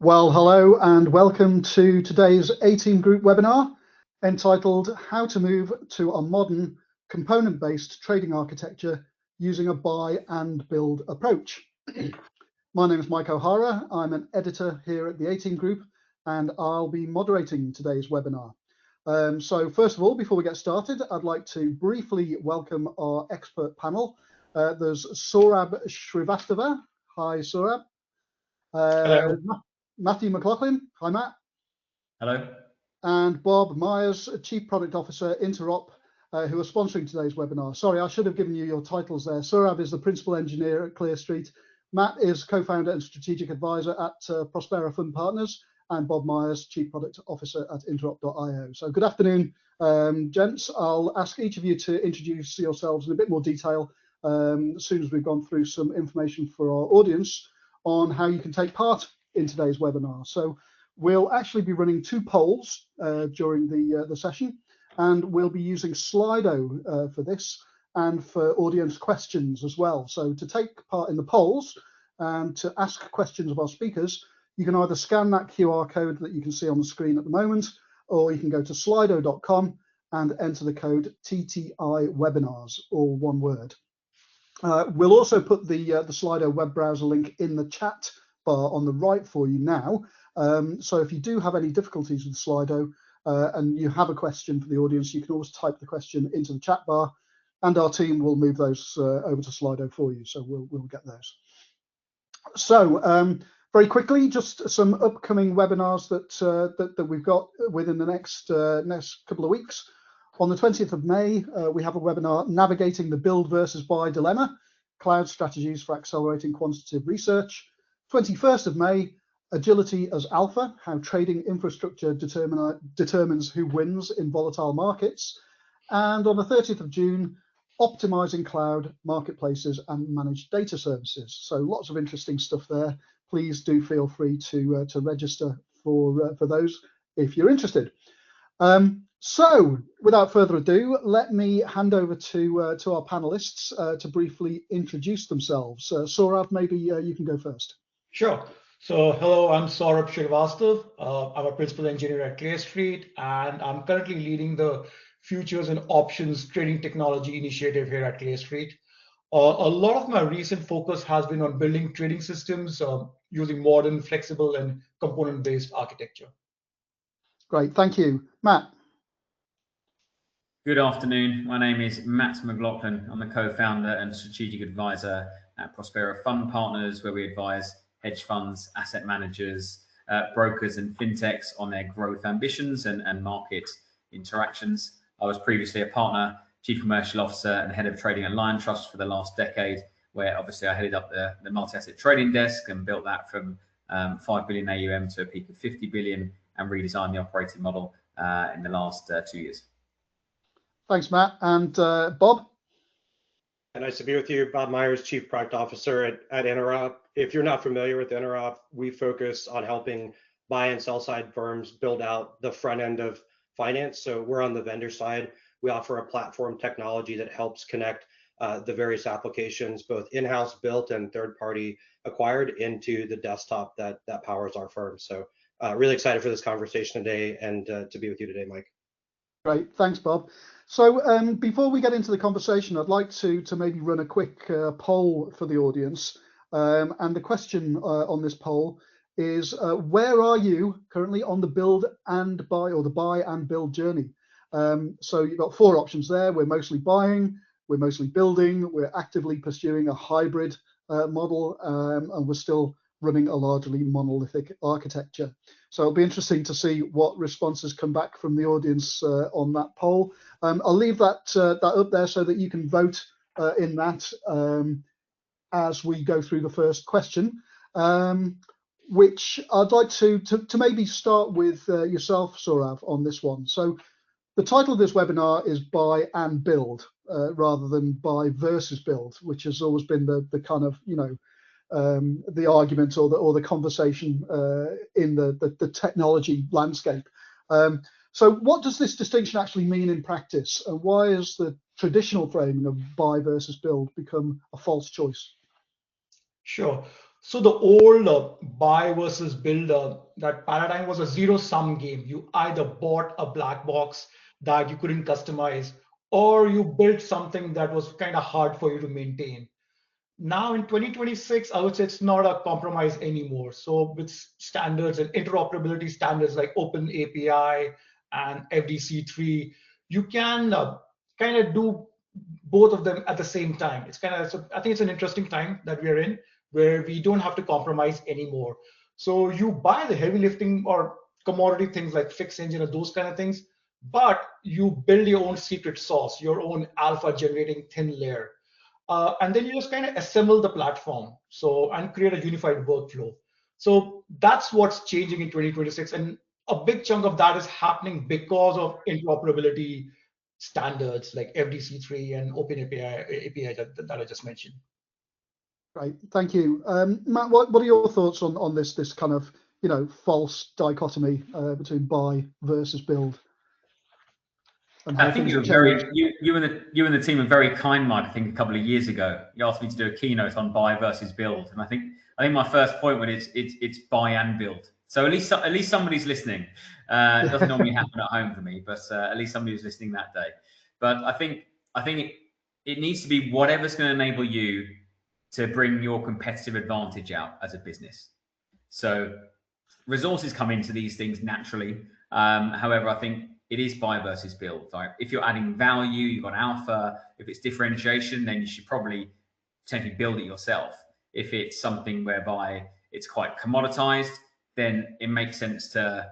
Well, hello and welcome to today's A-Team Group webinar entitled How to Move to a Modern Component-Based Trading Architecture Using a Buy and Build Approach. My name is Mike O'Hara. I'm an editor here at the A-Team Group and I'll be moderating today's webinar. So first of all, before we get started, I'd like to briefly welcome our expert panel. There's Saurabh Srivastava. Hi, Saurabh. Hello. Matthew McLaughlin. Hi, Matt. Hello. And Bob Myers, Chief Product Officer, Interop, who are sponsoring today's webinar. Sorry, I should have given you your titles there. Saurabh is the Principal Engineer at Clear Street. Matt is Co-Founder and Strategic Advisor at Prospera Fund Partners. And Bob Myers, Chief Product Officer at interop.io. So good afternoon, gents. I'll ask each of you to introduce yourselves in a bit more detail as soon as we've gone through some information for our audience on how you can take part in today's webinar. So we'll actually be running two polls during the session, and we'll be using Slido for this and for audience questions as well. So to take part in the polls and to ask questions of our speakers, you can either scan that QR code that you can see on the screen at the moment, or you can go to slido.com and enter the code TTI webinars, all one word. We'll also put the Slido web browser link in the chat bar on the right for you now. So if you do have any difficulties with Slido and you have a question for the audience, you can always type the question into the chat bar and our team will move those over to Slido for you. So we'll get those. So very quickly, just some upcoming webinars that we've got within the next couple of weeks. On the 20th of May, we have a webinar, Navigating the Build versus Buy Dilemma, Cloud Strategies for Accelerating Quantitative Research. 21st of May, Agility as Alpha, How Trading Infrastructure Determines Who Wins in Volatile Markets. And on the 30th of June, Optimizing Cloud Marketplaces and Managed Data Services. So lots of interesting stuff there. Please do feel free to register for those if you're interested. So without further ado, let me hand over to our panelists to briefly introduce themselves. Saurabh, maybe you can go first. Sure. So hello, I'm Saurabh Srivastava. I'm a Principal Engineer at Clear Street, and I'm currently leading the Futures and Options Trading Technology Initiative here at Clear Street. A lot of my recent focus has been on building trading systems using modern, flexible, and component-based architecture. Great, thank you. Matt. Good afternoon. My name is Matt McLaughlin. I'm the co-founder and strategic advisor at Prospera Fund Partners, where we advise hedge funds, asset managers, brokers, and fintechs on their growth ambitions and market interactions. I was previously a partner, chief commercial officer, and head of trading at Lion Trust for the last decade, where obviously I headed up the multi-asset trading desk and built that from 5 billion AUM to a peak of 50 billion and redesigned the operating model in the last 2 years. Thanks, Matt. And Bob? Nice to be with you. Bob Myers, Chief Product Officer at Interop. If you're not familiar with Interop, we focus on helping buy and sell side firms build out the front end of finance. So we're on the vendor side. We offer a platform technology that helps connect the various applications, both in-house built and third-party acquired, into the desktop that powers our firm. So really excited for this conversation today and to be with you today, Mike. Great, thanks, Bob. So before we get into the conversation, I'd like to maybe run a quick poll for the audience. And the question on this poll is, where are you currently on the build and buy, or the buy and build journey? So you've got four options there. We're mostly buying, we're mostly building, we're actively pursuing a hybrid model, and we're still running a largely monolithic architecture. So it'll be interesting to see what responses come back from the audience on that poll. I'll leave that up there so that you can vote in that as we go through the first question, which I'd like to maybe start with yourself, Saurabh, on this one. So the title of this webinar is Buy and Build, rather than Buy versus Build, which has always been the kind of, the argument or the conversation in the technology landscape. So what does this distinction actually mean in practice, and why has the traditional framing of buy versus build become a false choice? Sure. So the old buy versus build, that paradigm was a zero-sum game. You either bought a black box that you couldn't customize, or you built something that was kind of hard for you to maintain. Now in 2026, I would say it's not a compromise anymore. So with standards and interoperability standards like Open API and FDC3, you can kind of do both of them at the same time. It's kind of, so I think it's an interesting time that we're in where we don't have to compromise anymore. So you buy the heavy lifting or commodity things like fixed engine or those kind of things, but you build your own secret sauce, your own alpha generating thin layer. And then you just kind of assemble the platform and create a unified workflow. So that's what's changing in 2026. And a big chunk of that is happening because of interoperability standards like FDC3 and Open API that I just mentioned. Right, thank you. Matt, what are your thoughts on this kind of, false dichotomy between buy versus build? And how I think things you have were changed? you and the team were very kind, Mike. I think a couple of years ago, you asked me to do a keynote on buy versus build, and I think my first point was it's buy and build. So at least somebody's listening. It doesn't normally happen at home for me, but at least somebody was listening that day. But I think it needs to be whatever's going to enable you to bring your competitive advantage out as a business. So resources come into these things naturally. However, I think it is buy versus build. Like if you're adding value, you've got alpha. If it's differentiation, then you should probably potentially build it yourself. If it's something whereby it's quite commoditized, then it makes sense to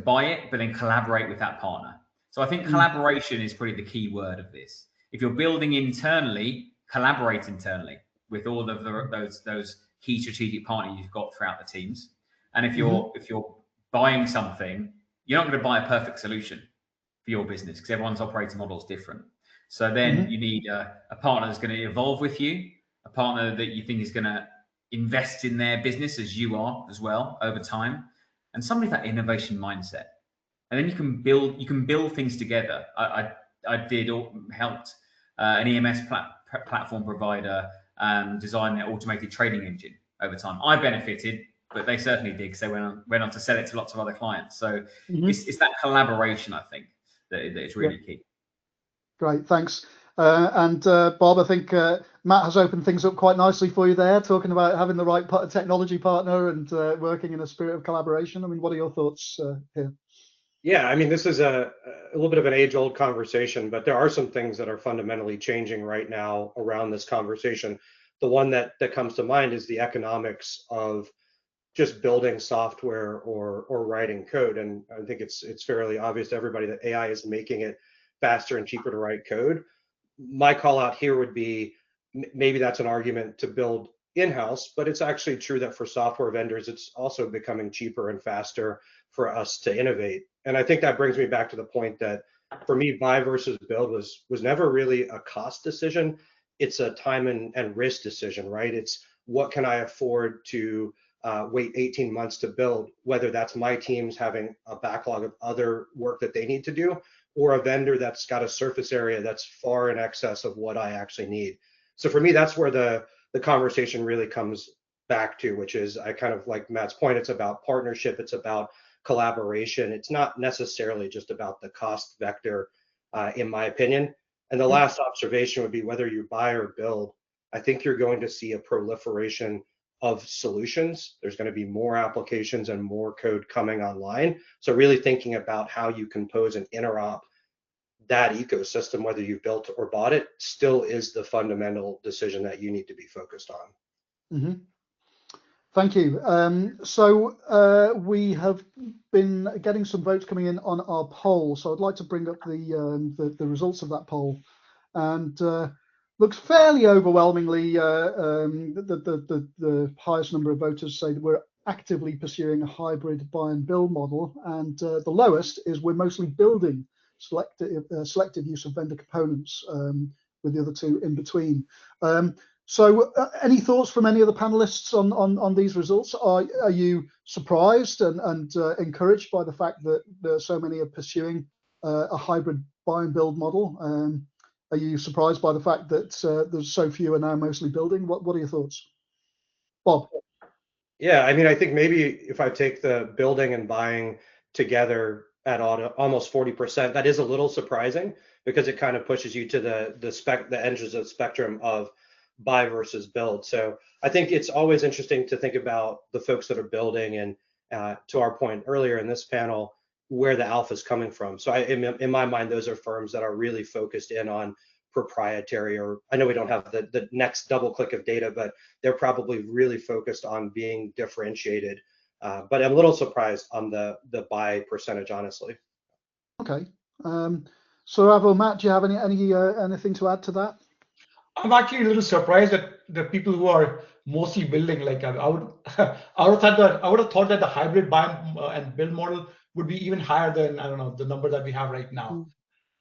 buy it, but then collaborate with that partner. So I think collaboration is probably the key word of this. If you're building internally, collaborate internally with all of those key strategic partners you've got throughout the teams. And if you're buying something, you're not going to buy a perfect solution for your business because everyone's operating model is different. So then you need a partner that's going to evolve with you, a partner that you think is going to invest in their business as you are as well over time, and somebody with that innovation mindset. And then you can build things together. I helped an EMS platform provider design their automated trading engine over time. I benefited, but they certainly did because they went on to sell it to lots of other clients. So it's that collaboration, I think, that is really key. Great, thanks. And Bob, I think Matt has opened things up quite nicely for you there, talking about having the right technology partner and working in a spirit of collaboration. I mean, what are your thoughts here? Yeah, I mean, this is a little bit of an age-old conversation, but there are some things that are fundamentally changing right now around this conversation. The one that comes to mind is the economics of just building software or writing code. And I think it's fairly obvious to everybody that AI is making it faster and cheaper to write code. My call out here would be maybe that's an argument to build in-house, but it's actually true that for software vendors, it's also becoming cheaper and faster for us to innovate. And I think that brings me back to the point that for me, buy versus build was never really a cost decision. It's a time and risk decision, right? It's what can I afford to wait 18 months to build, whether that's my teams having a backlog of other work that they need to do, or a vendor that's got a surface area that's far in excess of what I actually need. So for me, that's where the conversation really comes back to, which is I kind of like Matt's point, it's about partnership, it's about collaboration. It's not necessarily just about the cost vector, in my opinion. And the last observation would be whether you buy or build, I think you're going to see a proliferation of solutions. There's going to be more applications and more code coming online. So really thinking about how you compose and interop that ecosystem, whether you built or bought it, still is the fundamental decision that you need to be focused on. Thank you. So we have been getting some votes coming in on our poll. So I'd like to bring up the results of that poll, and looks fairly overwhelmingly the highest number of voters say that we're actively pursuing a hybrid buy and build model, and the lowest is we're mostly building selective use of vendor components, with the other two in between. So any thoughts from any of the panelists on these results? Are you surprised and encouraged by the fact that so many are pursuing a hybrid buy and build model? Are you surprised by the fact that there's so few are now mostly building? What are your thoughts? Bob? Yeah, I mean, I think maybe if I take the building and buying together at almost 40%, that is a little surprising because it kind of pushes you to the ends of the spectrum of buy versus build. So I think it's always interesting to think about the folks that are building and to our point earlier in this panel, where the alpha is coming from. So in my mind, those are firms that are really focused in on proprietary, or I know we don't have the next double click of data, but they're probably really focused on being differentiated. But I'm a little surprised on the buy percentage, honestly. Okay. So Avo, Matt, do you have anything to add to that? I'm actually a little surprised that the people who are mostly building, like I would, I would have thought that the hybrid buy and build model would be even higher than, I don't know, the number that we have right now.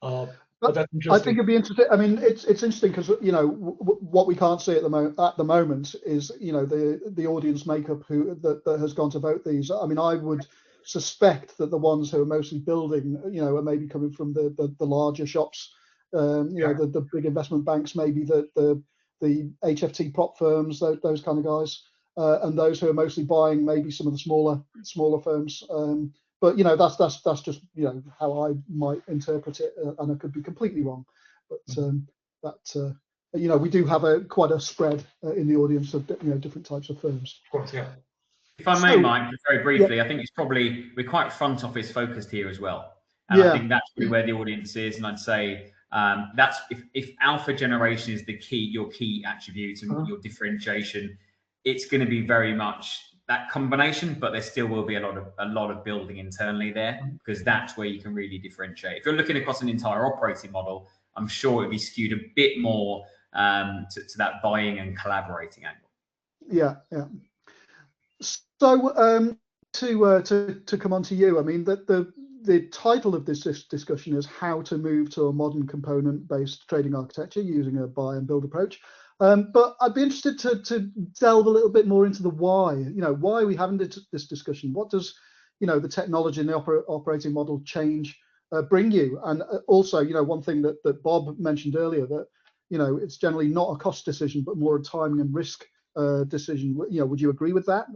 But that's I think interesting. it'd be interesting. I mean, it's interesting because what we can't see at the moment is the audience makeup that has gone to vote these. I mean, I would suspect that the ones who are mostly building, are maybe coming from the larger shops, the big investment banks, maybe the HFT prop firms, those kind of guys, and those who are mostly buying maybe some of the smaller firms. But that's just how I might interpret it, and I could be completely wrong. But we do have quite a spread in the audience of different types of firms. Of course, yeah. If I may, Mike, just very briefly, I think it's probably we're quite front office focused here as well, and I think that's really where the audience is. And I'd say that's if alpha generation is the key, your key attribute and your differentiation, it's going to be very much that combination, but there still will be a lot of building internally there, because that's where you can really differentiate. If you're looking across an entire operating model, I'm sure it'd be skewed a bit more to that buying and collaborating angle. Yeah. So to come on to you, I mean the title of this discussion is how to move to a modern component-based trading architecture using a buy and build approach. But I'd be interested to delve a little bit more into the why. Why are we having this discussion? What does the technology and the operating model change bring you? And also, one thing that Bob mentioned earlier, that it's generally not a cost decision, but more a timing and risk decision. Would you agree with that?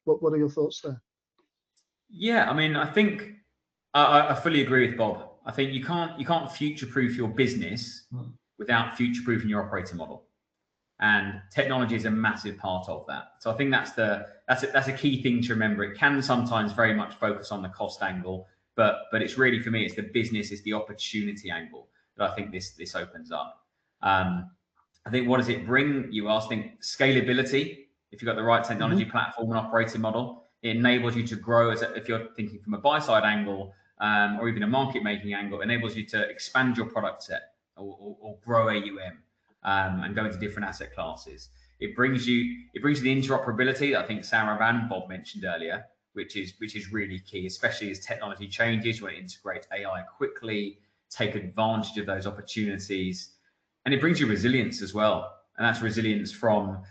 What are your thoughts there? Yeah, I mean, I think I fully agree with Bob. I think you can't future-proof your business without future-proofing your operating model, and technology is a massive part of that. So I think that's a key thing to remember. It can sometimes very much focus on the cost angle, but it's really, for me, it's the business, it's the opportunity angle that I think this opens up. I think, what does it bring? You asked. I think scalability. If you've got the right technology platform and operating model, it enables you to grow. If you're thinking from a buy side angle, or even a market making angle, it enables you to expand your product set or grow AUM and go into different asset classes. It brings you the interoperability that I think Sarah and Bob mentioned earlier, which is really key, especially as technology changes. You want to integrate AI quickly, take advantage of those opportunities. And it brings you resilience as well. And that's resilience from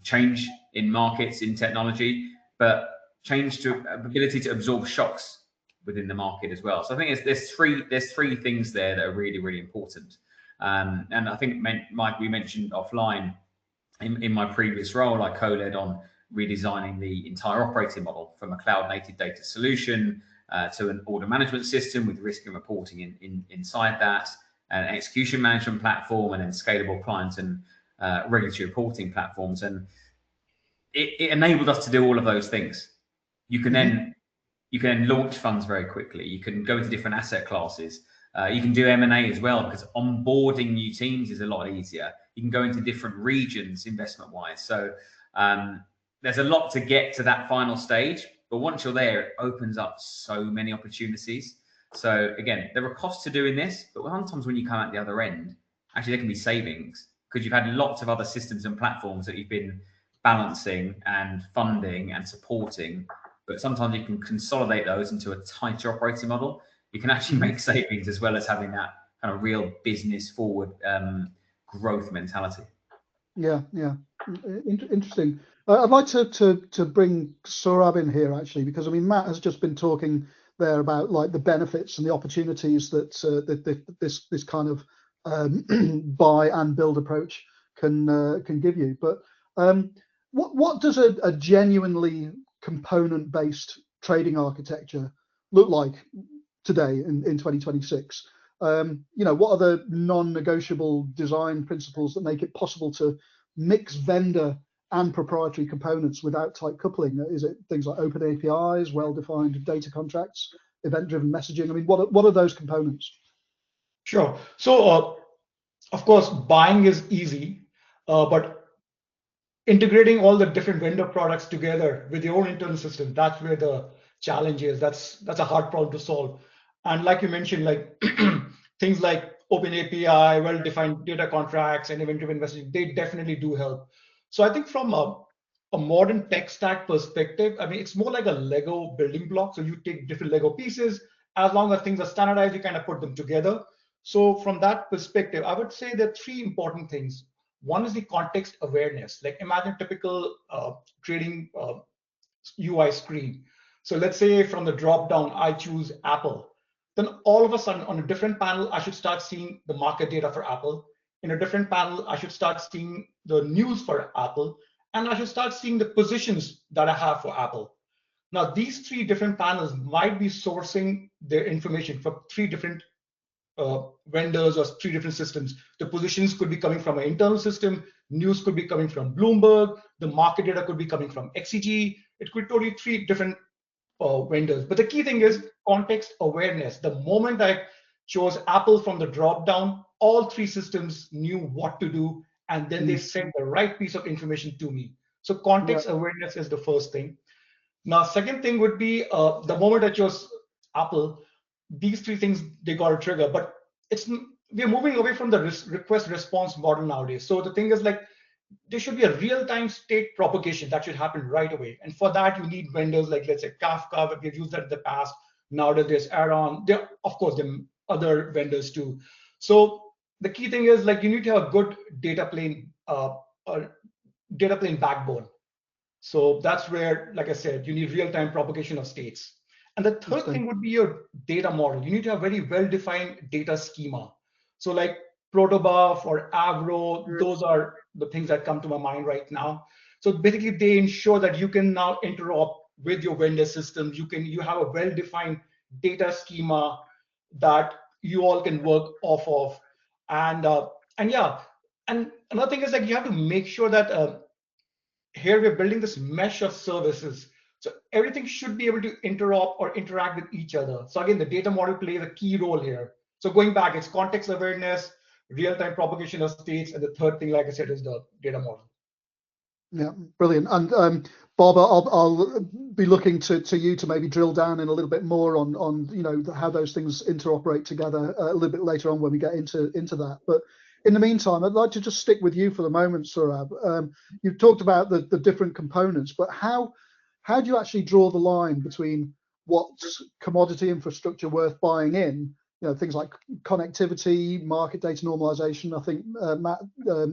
change in markets, in technology, but change to ability to absorb shocks within the market as well. So I think there's three things there that are really, really important. And I think, Mike, we mentioned offline, in my previous role, I co-led on redesigning the entire operating model from a cloud-native data solution to an order management system with risk and reporting inside that, an execution management platform, and then scalable client and regulatory reporting platforms. And it enabled us to do all of those things. You can then launch funds very quickly. You can go into different asset classes. You can do M&A as well, because onboarding new teams is a lot easier. You can go into different regions investment-wise. So there's a lot to get to that final stage. But once you're there, it opens up so many opportunities. So again, there are costs to doing this, but sometimes when you come out the other end, actually there can be savings, because you've had lots of other systems and platforms that you've been balancing and funding and supporting. But sometimes you can consolidate those into a tighter operating model. You can actually make savings as well as having that kind of real business forward growth mentality. Yeah. Interesting. I'd like to bring Saurabh in here, actually, because I mean, Matt has just been talking there about like the benefits and the opportunities that this kind of buy and build approach can give you. But What does a genuinely component-based trading architecture look like today in 2026? What are the non-negotiable design principles that make it possible to mix vendor and proprietary components without tight coupling? Is it things like open APIs, well-defined data contracts, event-driven messaging? I mean, what are those components? Sure. So, of course, buying is easy, but integrating all the different vendor products together with your own internal system, that's where the challenge is. That's a hard problem to solve. And like you mentioned, like things like open API, well-defined data contracts, and event-driven messaging, they definitely do help. So I think from a modern tech stack perspective, I mean, it's more like a Lego building block. So you take different Lego pieces, as long as things are standardized, you kind of put them together. So from that perspective, I would say there are three important things. One is the context awareness. Like imagine typical trading UI screen. So let's say from the drop down, I choose Apple. Then all of a sudden on a different panel, I should start seeing the market data for Apple. In a different panel, I should start seeing the news for Apple. And I should start seeing the positions that I have for Apple. Now, these three different panels might be sourcing their information from three different vendors or three different systems. The positions could be coming from an internal system, news could be coming from Bloomberg, the market data could be coming from XCG. It could be totally three different vendors. But the key thing is context awareness. The moment I chose Apple from the drop down, all three systems knew what to do, and then they sent the right piece of information to me. So context awareness is the first thing. Now, second thing would be the moment I chose Apple, these three things they got to trigger. But we're moving away from the request response model nowadays. So the thing is like there should be a real-time state propagation that should happen right away. And for that, you need vendors like, let's say, Kafka. We've used that in the past. Nowadays, there's Aaron. Of course, there are other vendors too. So the key thing is like you need to have a good data plane backbone. So that's where, like I said, you need real-time propagation of states. And the third thing would be your data model. You need to have very well-defined data schema. So like protobuf or Avro, those are the things that come to my mind right now. So basically they ensure that you can now interop with your vendor systems. You have a well-defined data schema that you all can work off of. And another thing is like you have to make sure that here we're building this mesh of services. So everything should be able to interop or interact with each other. So again, the data model plays a key role here. So going back, it's context awareness, real-time propagation of states, and the third thing, like I said, is the data model. Yeah, brilliant. And Bob, I'll be looking to you to maybe drill down in a little bit more on how those things interoperate together a little bit later on when we get into that. But in the meantime, I'd like to just stick with you for the moment, Saurabh. You've talked about the different components, but how do you actually draw the line between what's commodity infrastructure worth buying in? Things like connectivity, market data normalization. I think Matt,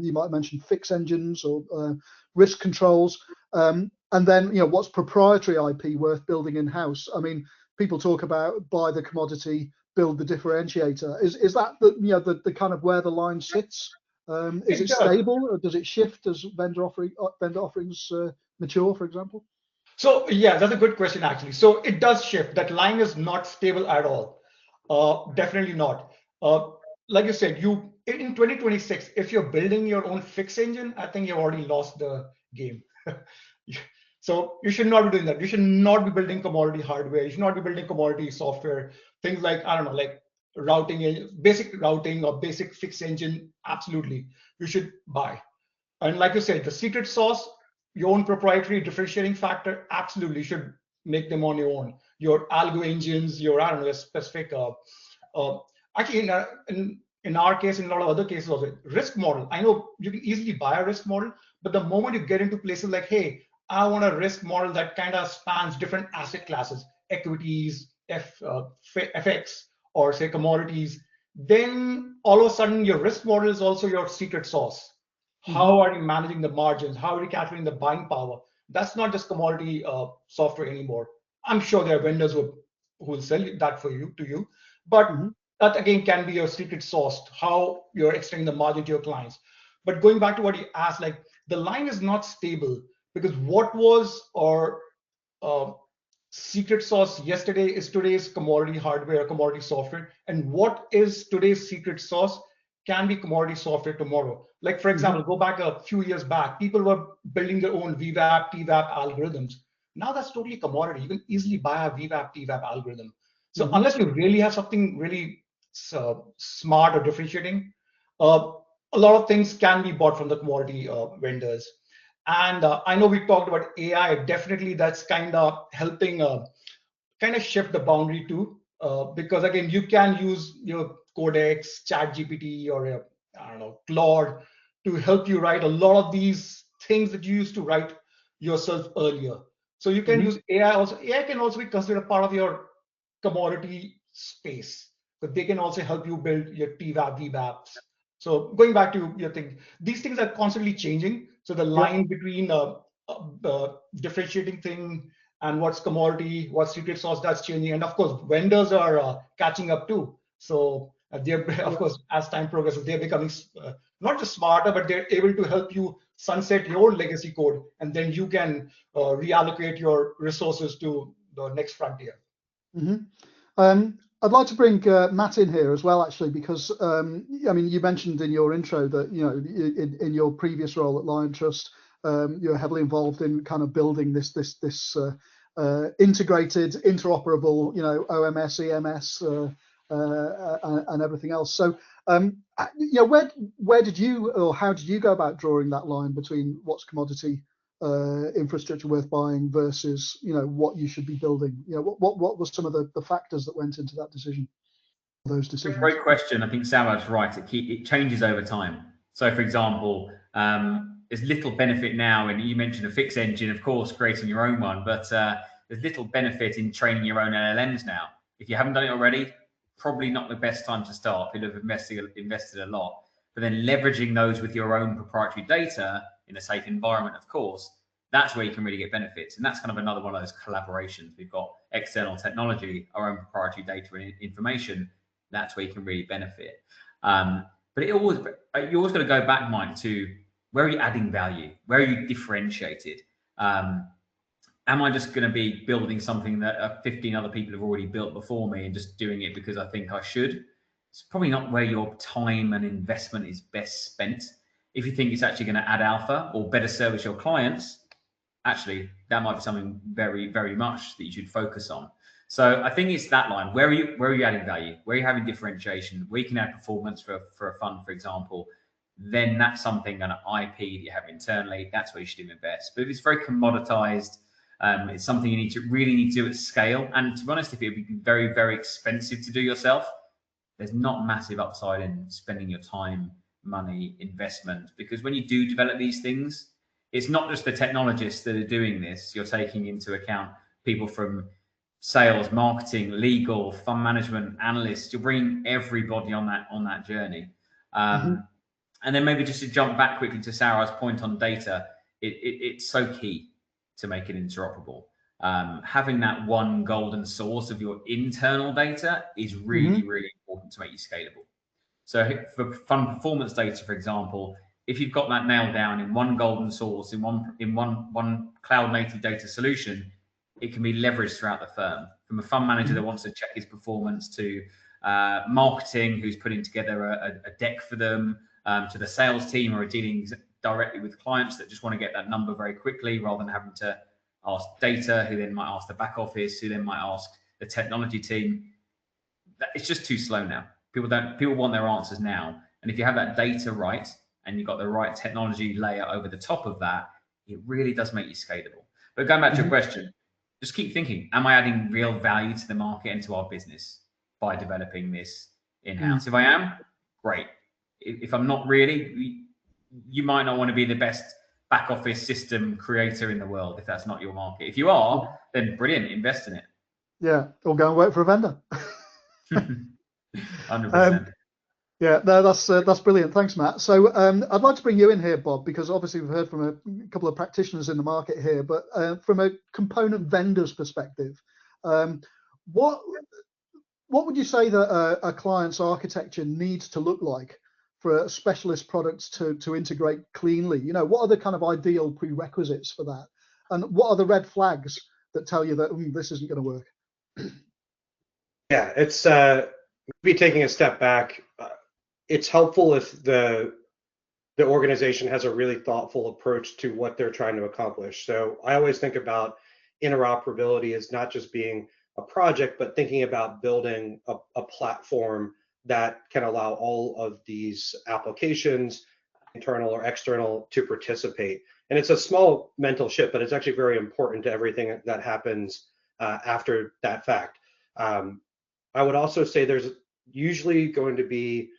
you might mention fix engines or risk controls, and then what's proprietary IP worth building in house. I mean, people talk about buy the commodity, build the differentiator. Is that the kind of where the line sits? Is it stable, or does it shift as vendor offerings mature, for example? So yeah, that's a good question actually. So it does shift. That line is not stable at all. Definitely not. Like you said, in 2026, if you're building your own fix engine, I think you've already lost the game. So you should not be doing that. You should not be building commodity hardware. You should not be building commodity software. Things like, I don't know, like routing, basic routing or basic fix engine. Absolutely, you should buy. And like you said, the secret sauce, your own proprietary differentiating factor, absolutely should make them on your own. Your algo engines, your, I don't know, specific, actually in our case, in a lot of other cases also, risk model. I know you can easily buy a risk model, but the moment you get into places like, hey, I want a risk model that kind of spans different asset classes, equities, FX, or say commodities, then all of a sudden your risk model is also your secret sauce. How are you managing the margins? How are you calculating the buying power? That's not just commodity software anymore. I'm sure there are vendors who will sell that to you, but that again can be your secret sauce, how you're extending the margin to your clients. But going back to what you asked, like the line is not stable because what was our secret sauce yesterday is today's commodity hardware, commodity software, and what is today's secret sauce can be commodity software tomorrow. Like, for example, go back a few years back, people were building their own VWAP, TWAP algorithms. Now that's totally commodity. You can easily buy a VWAP, TWAP algorithm. So unless you really have something really smart or differentiating, a lot of things can be bought from the commodity vendors. And I know we talked about AI. Definitely, that's kind of helping kind of shift the boundary too, because again, you can use your Codex, ChatGPT, or I don't know, Claude to help you write a lot of these things that you used to write yourself earlier. So you can use AI also. AI can also be considered a part of your commodity space, but they can also help you build your TWAP, VWAPs. So going back to your thing, these things are constantly changing. So the line between differentiating thing and what's commodity, what's secret sauce, that's changing. And of course, vendors are catching up too. So they're, of course, as time progresses, they're becoming not just smarter, but they're able to help you sunset your legacy code, and then you can reallocate your resources to the next frontier. I'd like to bring Matt in here as well, actually, because I mean, you mentioned in your intro that in your previous role at Lion Trust, you're heavily involved in kind of building this integrated, interoperable, OMS, EMS, and everything else. So, where did you, or how did you go about drawing that line between what's commodity infrastructure worth buying versus what you should be building? What was some of the factors that went into that decision, those decisions? Great question. I think Sarad's right. It changes over time. So for example, there's little benefit now, and you mentioned a fix engine, of course, creating your own one, but there's little benefit in training your own LLMs now. If you haven't done it already, probably not the best time to start. You'll have invested a lot, but then leveraging those with your own proprietary data in a safe environment, of course, that's where you can really get benefits. And that's kind of another one of those collaborations. We've got external technology, our own proprietary data and information. That's where you can really benefit. But you always got to go back, Mike, to where are you adding value? Where are you differentiated? Am I just going to be building something that 15 other people have already built before me and just doing it because I think I should? It's probably not where your time and investment is best spent. If you think it's actually going to add alpha or better service your clients, actually, that might be something very, very much that you should focus on. So I think it's that line. Where are you adding value? Where are you having differentiation? Where you can add performance for a fund, for example, then that's something, an IP that you have internally, that's where you should invest. But if it's very commoditized, it's something you really need to do at scale. And to be honest, if it would be very, very expensive to do yourself, there's not massive upside in spending your time, money, investment, because when you do develop these things, it's not just the technologists that are doing this. You're taking into account people from sales, marketing, legal, fund management, analysts. You're bringing everybody on that journey. And then maybe just to jump back quickly to Sarah's point on data, it's so key to make it interoperable. Having that one golden source of your internal data is really, really important to make you scalable. So for fund performance data, for example, if you've got that nailed down in one golden source, in one cloud native data solution, it can be leveraged throughout the firm. From a fund manager that wants to check his performance, to marketing who's putting together a deck for them, to the sales team who are dealing directly with clients that just want to get that number very quickly rather than having to ask data, who then might ask the back office, who then might ask the technology team. It's just too slow now. People want their answers now. And if you have that data right and you've got the right technology layer over the top of that, it really does make you scalable. But going back to your question, just keep thinking, am I adding real value to the market and to our business by developing this in-house? If I am, great. If I'm not really, you might not want to be the best back office system creator in the world if that's not your market. If you are, then brilliant, invest in it. Yeah, or go and work for a vendor. 100%. Yeah, no, that's brilliant. Thanks, Matt. So I'd like to bring you in here, Bob, because obviously we've heard from a couple of practitioners in the market here, but from a component vendor's perspective, what would you say that a client's architecture needs to look like for a specialist products to integrate cleanly? You know, what are the kind of ideal prerequisites for that? And what are the red flags that tell you that this isn't going to work? Yeah, it's maybe taking a step back. It's helpful if the organization has a really thoughtful approach to what they're trying to accomplish. So I always think about interoperability as not just being a project, but thinking about building a platform that can allow all of these applications, internal or external, to participate. And it's a small mental shift, but it's actually very important to everything that happens after that fact. I would also say there's usually going to be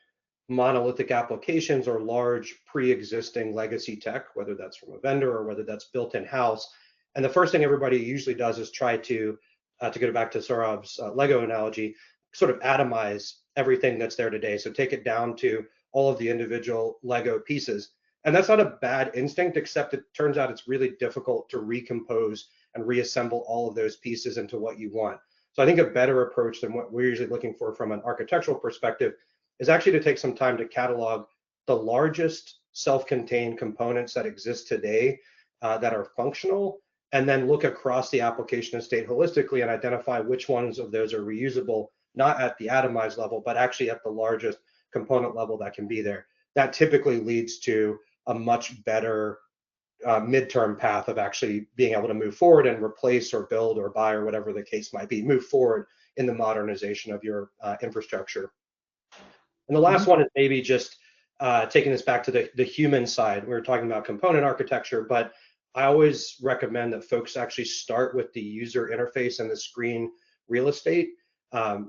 monolithic applications or large pre-existing legacy tech, whether that's from a vendor or whether that's built in-house. And the first thing everybody usually does is try to go back to Saurabh's Lego analogy, sort of atomize everything that's there today. So take it down to all of the individual Lego pieces. And that's not a bad instinct, except it turns out it's really difficult to recompose and reassemble all of those pieces into what you want. So I think a better approach than what we're usually looking for from an architectural perspective is actually to take some time to catalog the largest self-contained components that exist today that are functional, and then look across the application estate holistically and identify which ones of those are reusable, not at the atomized level, but actually at the largest component level that can be there. That typically leads to a much better midterm path of actually being able to move forward and replace or build or buy or whatever the case might be, move forward in the modernization of your infrastructure. And the last one is maybe just taking this back to the human side. We were talking about component architecture, but I always recommend that folks actually start with the user interface and the screen real estate.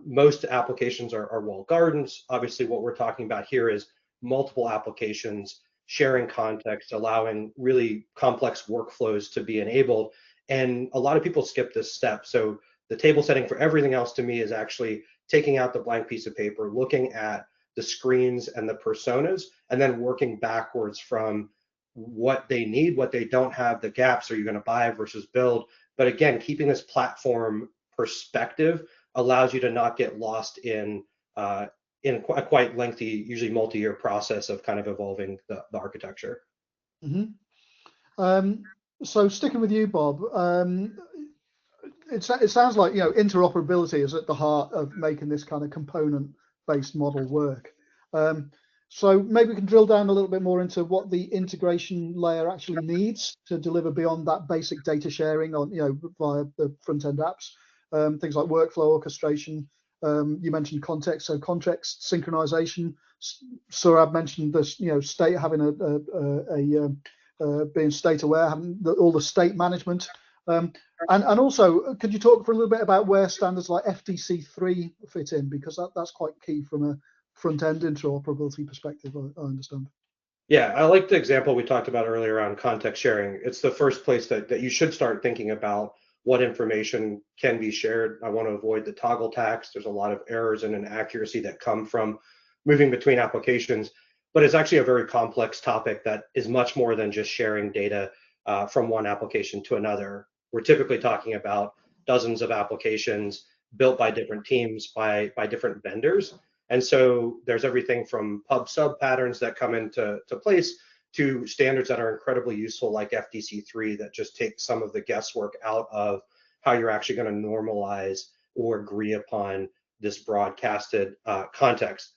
Most applications are walled gardens. Obviously, what we're talking about here is multiple applications sharing context, allowing really complex workflows to be enabled. And a lot of people skip this step. So the table setting for everything else to me is actually taking out the blank piece of paper, looking at the screens and the personas, and then working backwards from what they need, what they don't have, the gaps. Are you going to buy versus build? But again, keeping this platform perspective allows you to not get lost in a quite lengthy, usually multi-year process of kind of evolving the architecture. So sticking with you, Bob, it sounds like, you know, interoperability is at the heart of making this kind of component-based model work. So maybe we can drill down a little bit more into what the integration layer actually needs to deliver beyond that basic data sharing on, you know, via the front-end apps, things like workflow orchestration. You mentioned context, so context synchronization. Saurabh mentioned this, you know, state having being state aware, having all the state management. And also, could you talk for a little bit about where standards like FDC3 fit in, because that's quite key from a front-end interoperability perspective, I understand. Yeah, I like the example we talked about earlier around context sharing. It's the first place that you should start thinking about what information can be shared. I want to avoid the toggle tax. There's a lot of errors and inaccuracy that come from moving between applications, but it's actually a very complex topic that is much more than just sharing data from one application to another. We're typically talking about dozens of applications built by different teams, by different vendors. And so there's everything from pub/sub patterns that come into place to standards that are incredibly useful, like FDC3, that just take some of the guesswork out of how you're actually going to normalize or agree upon this broadcasted context.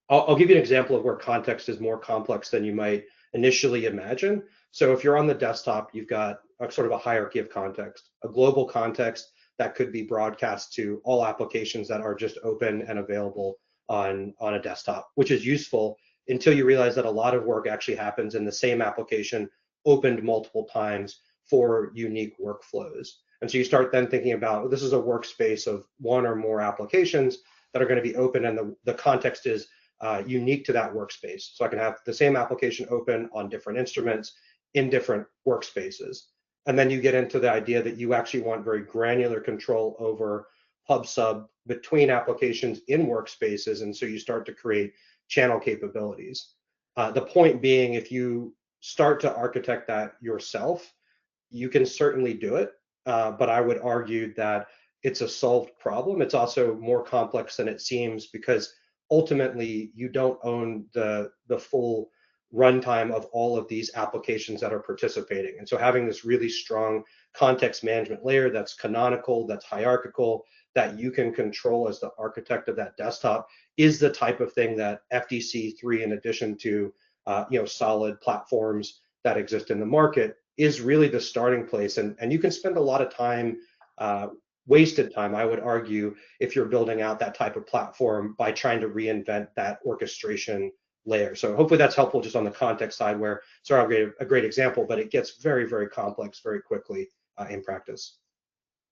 I'll give you an example of where context is more complex than you might initially imagine. So if you're on the desktop, you've got a sort of a hierarchy of context, a global context that could be broadcast to all applications that are just open and available on a desktop, which is useful until you realize that a lot of work actually happens in the same application opened multiple times for unique workflows. And so you start then thinking about, this is a workspace of one or more applications that are going to be open, and the context is unique to that workspace. So I can have the same application open on different instruments in different workspaces. And then you get into the idea that you actually want very granular control over pub/sub between applications in workspaces. And so you start to create channel capabilities. The point being, if you start to architect that yourself, you can certainly do it. But I would argue that it's a solved problem. It's also more complex than it seems, because ultimately you don't own the full runtime of all of these applications that are participating. And so having this really strong context management layer that's canonical, that's hierarchical, that you can control as the architect of that desktop is the type of thing that FDC3, in addition to solid platforms that exist in the market, is really the starting place. And you can spend a lot of time, wasted time, I would argue, if you're building out that type of platform by trying to reinvent that orchestration layer. So hopefully that's helpful just on the context side, where Saurabh gave a great example, but it gets very, very complex very quickly in practice.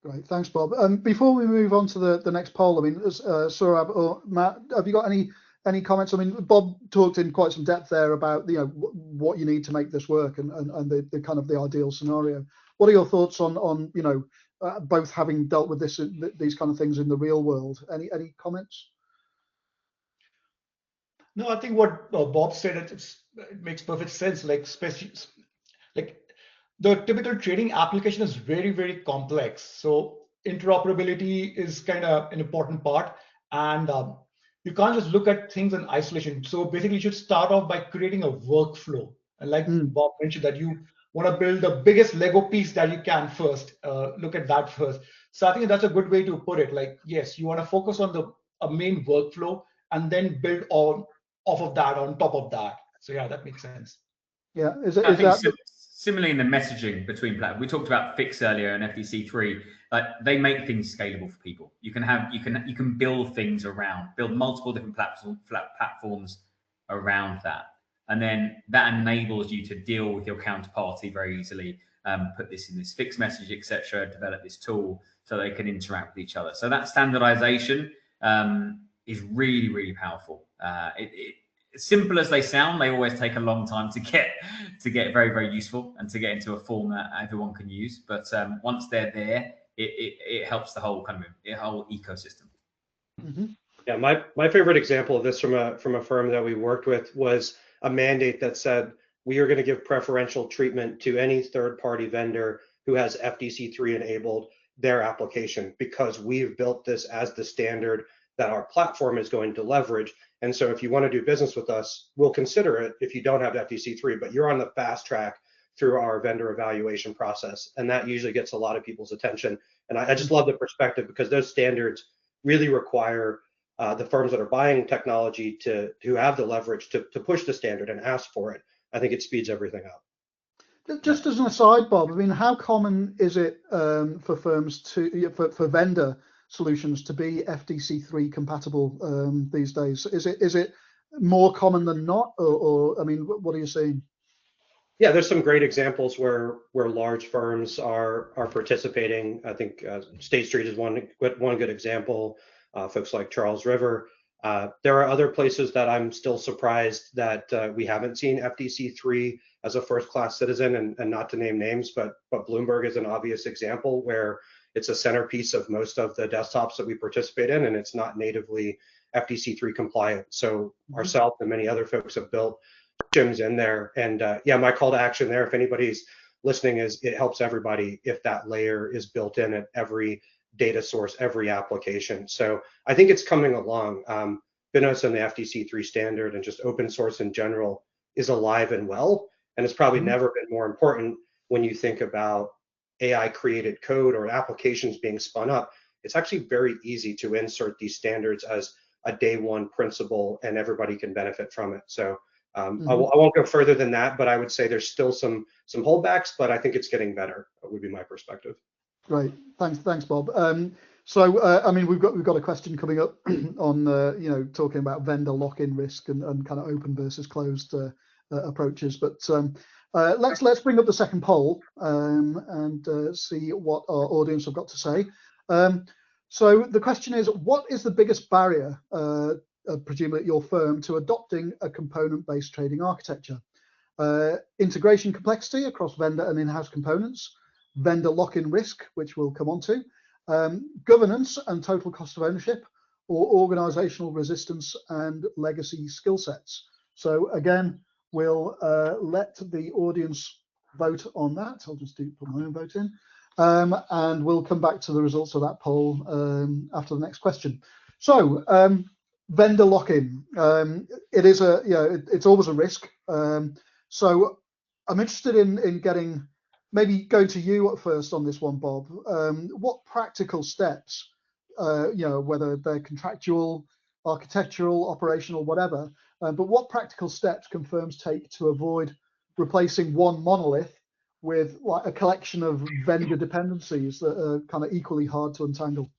Great, thanks, Bob. Before we move on to the next poll, I mean, Saurabh or Matt, have you got any comments? I mean, Bob talked in quite some depth there about what you need to make this work and the kind of the ideal scenario. What are your thoughts on both having dealt with these kind of things in the real world? Any comments? No, I think what Bob said, it makes perfect sense. Like, especially like the typical trading application is very, very complex. So interoperability is kind of an important part, and you can't just look at things in isolation. So basically, you should start off by creating a workflow. And like Bob mentioned, that you want to build the biggest Lego piece that you can first. Look at that first. So I think that's a good way to put it. Like, yes, you want to focus on a main workflow and then build off of that, on top of that. So yeah, that makes sense. Yeah, I think similarly in the messaging between platforms, we talked about Fix earlier and FDC3. Like, they make things scalable for people. You can build things around, build multiple different platforms around that, and then that enables you to deal with your counterparty very easily. Put this in this Fix message, etc. Develop this tool so they can interact with each other. So that standardization is really, really powerful. As simple as they sound, they always take a long time to get very, very useful and to get into a form that everyone can use. But once they're there, it helps the whole whole ecosystem. Mm-hmm. Yeah, my favorite example of this from a firm that we worked with was a mandate that said we are going to give preferential treatment to any third-party vendor who has FDC3 enabled their application, because we've built this as the standard that our platform is going to leverage. And so if you want to do business with us, we'll consider it if you don't have FDC3, but you're on the fast track through our vendor evaluation process. And that usually gets a lot of people's attention. And I just love the perspective, because those standards really require the firms that are buying technology to have the leverage to push the standard and ask for it. I think it speeds everything up. Just as an aside, Bob, I mean, how common is it for firms for vendor solutions to be FDC3 compatible these days? Is it more common than not, or I mean, what are you seeing? Yeah, there's some great examples where large firms are participating. I think State Street is one good example. Folks like Charles River. There are other places that I'm still surprised that we haven't seen FDC3 as a first-class citizen, and not to name names, but Bloomberg is an obvious example where it's a centerpiece of most of the desktops that we participate in, and it's not natively FDC3 compliant. So ourselves and many other folks have built gyms in there. And yeah, my call to action there, if anybody's listening, is it helps everybody if that layer is built in at every data source, every application. So I think it's coming along. Finos and the FDC3 standard and just open source in general is alive and well. And it's probably never been more important when you think about AI created code or applications being spun up. It's actually very easy to insert these standards as a day one principle, and everybody can benefit from it. So I won't go further than that, but I would say there's still some holdbacks, but I think it's getting better, would be my perspective. Great, thanks, Bob. So I mean, we've got a question coming up on talking about vendor lock-in risk and kind of open versus closed approaches. But let's bring up the second poll and see what our audience have got to say. So the question is, what is the biggest barrier, presumably at your firm, to adopting a component-based trading architecture? Integration complexity across vendor and in-house components, vendor lock-in risk, which we'll come on to, governance and total cost of ownership, or organizational resistance and legacy skill sets. So again, we'll let the audience vote on that. I'll just put my own vote in, and we'll come back to the results of that poll after the next question. So vendor lock-in. It is it's always a risk. So I'm interested in getting, maybe going to you at first on this one, Bob. What practical steps, whether they're contractual, architectural, operational, whatever, but what practical steps can firms take to avoid replacing one monolith with like a collection of vendor dependencies that are kind of equally hard to untangle?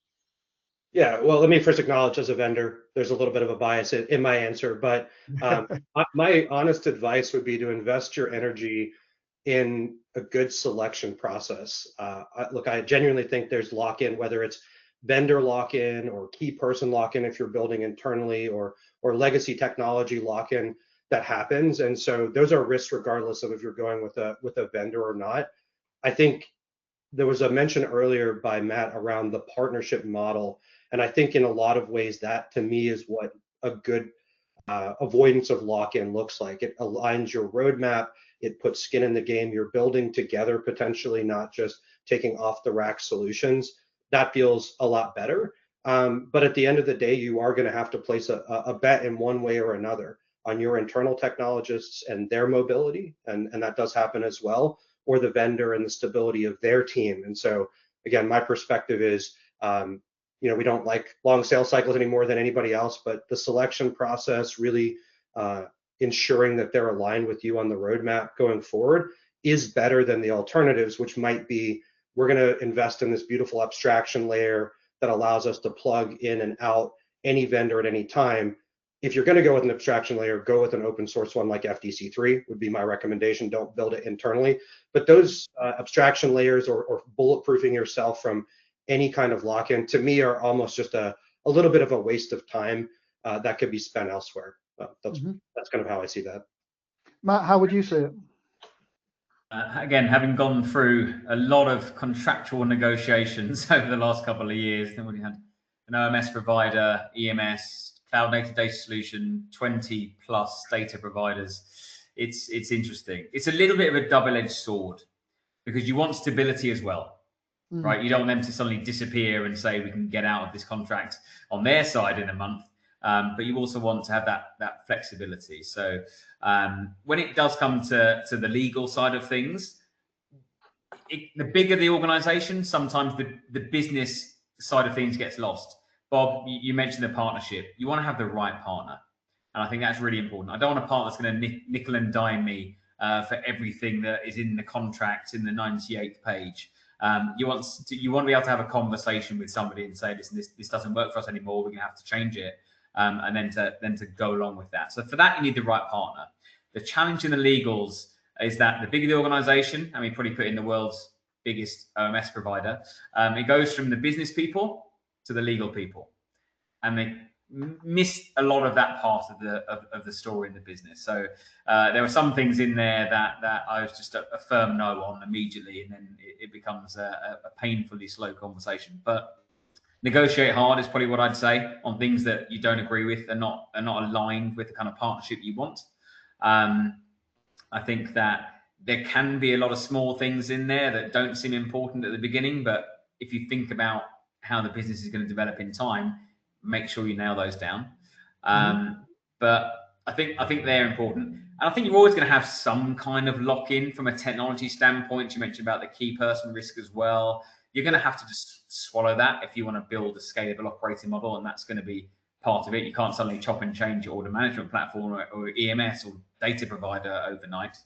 Yeah, well, let me first acknowledge, as a vendor, there's a little bit of a bias in my answer, but my honest advice would be to invest your energy in a good selection process. Look, I genuinely think there's lock-in, whether it's vendor lock-in or key person lock-in if you're building internally, or legacy technology lock-in that happens. And so those are risks regardless of if you're going with a vendor or not. I think there was a mention earlier by Matt around the partnership model. And I think in a lot of ways that, to me, is what a good avoidance of lock-in looks like. It aligns your roadmap. It puts skin in the game. You're building together, potentially, not just taking off the rack solutions. That feels a lot better. But at the end of the day, you are going to have to place a bet in one way or another on your internal technologists and their mobility. And that does happen as well, or the vendor and the stability of their team. And so, again, my perspective is, we don't like long sales cycles any more than anybody else, but the selection process, really ensuring that they're aligned with you on the roadmap going forward, is better than the alternatives, which might be, we're going to invest in this beautiful abstraction layer that allows us to plug in and out any vendor at any time. If you're going to go with an abstraction layer, go with an open source one like FDC3 would be my recommendation. Don't build it internally. But those abstraction layers or bulletproofing yourself from any kind of lock-in, to me, are almost just a little bit of a waste of time that could be spent elsewhere. That's kind of how I see that. Matt, how would you see it? Again, having gone through a lot of contractual negotiations over the last couple of years, then we had an OMS provider, EMS, cloud native data solution, 20 plus data providers. It's interesting. It's a little bit of a double-edged sword, because you want stability as well, right? You don't want them to suddenly disappear and say we can get out of this contract on their side in a month. But you also want to have that flexibility. So when it does come to the legal side of things, the bigger the organization, sometimes the business side of things gets lost. Bob, you mentioned the partnership. You want to have the right partner. And I think that's really important. I don't want a partner that's going to nickel and dime me for everything that is in the contract in the 98th page. You want to be able to have a conversation with somebody and say, listen, this doesn't work for us anymore. We're going to have to change it. And then to go along with that. So for that, you need the right partner. The challenge in the legals is that the bigger the organization, and we probably put in the world's biggest OMS provider, it goes from the business people to the legal people, and they missed a lot of that part of the story in the business. So there were some things in there that I was just a firm no on immediately, and then it becomes a painfully slow conversation. But negotiate hard is probably what I'd say on things that you don't agree with and not aligned with the kind of partnership you want. I think that there can be a lot of small things in there that don't seem important at the beginning, but if you think about how the business is going to develop in time, make sure you nail those down. But I think they're important. And I think you're always going to have some kind of lock-in from a technology standpoint. You mentioned about the key person risk as well. You're going to have to just swallow that if you want to build a scalable operating model, and that's going to be part of it. You can't suddenly chop and change your order management platform or EMS or data provider overnight.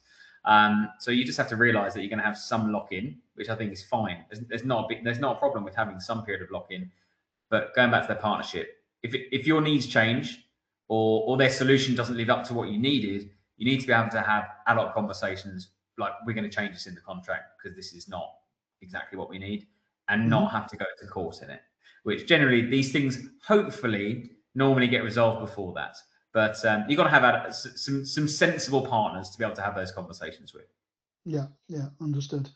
So you just have to realize that you're going to have some lock-in, which I think is fine. There's not a problem with having some period of lock-in. But going back to the partnership, if your needs change or their solution doesn't live up to what you needed, you need to be able to have ad hoc conversations like, we're going to change this in the contract because this is not exactly what we need, and not have to go to court in it, which generally these things hopefully normally get resolved before that. But you've got to have some sensible partners to be able to have those conversations with. Yeah, understood.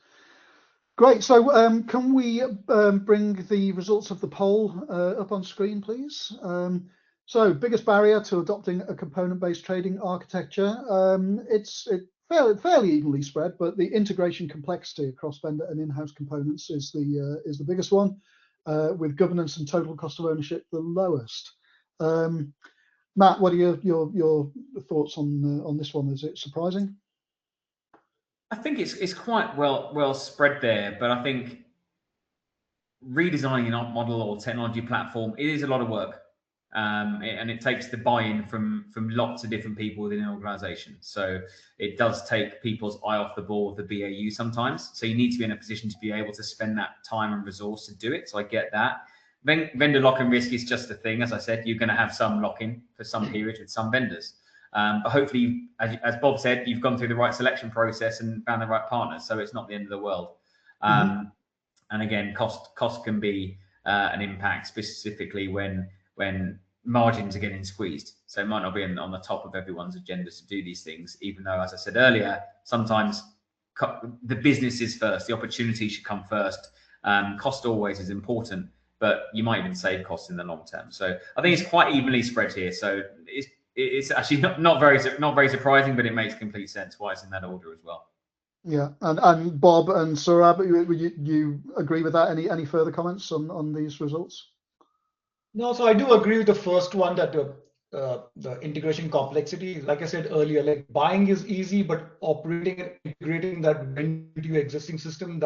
Great. So can we bring the results of the poll up on screen, please? So biggest barrier to adopting a component-based trading architecture. It's fairly evenly spread, but the integration complexity across vendor and in-house components is the biggest one, with governance and total cost of ownership the lowest. Matt, what are your thoughts on this one? Is it surprising? I think it's quite well spread there, but I think redesigning a model or technology platform, it is a lot of work, and it takes the buy-in from lots of different people within an organization. So it does take people's eye off the ball of the BAU sometimes. So you need to be in a position to be able to spend that time and resource to do it. So I get that. Vendor lock-in risk is just a thing. As I said, you're going to have some lock-in for some periods with some vendors. But hopefully, as Bob said, you've gone through the right selection process and found the right partners. So it's not the end of the world. And again, cost can be an impact, specifically when margins are getting squeezed. So it might not be on the top of everyone's agenda to do these things, even though, as I said earlier, sometimes the business is first, the opportunity should come first. Cost always is important, but you might even save costs in the long term. So I think it's quite evenly spread here. So it's actually not very surprising, but it makes complete sense why it's in that order as well. Yeah, and Bob and Saurabh, you agree with that? Any further comments on these results? No, so I do agree with the first one, that the integration complexity, like I said earlier, like buying is easy, but operating and integrating that into your existing system,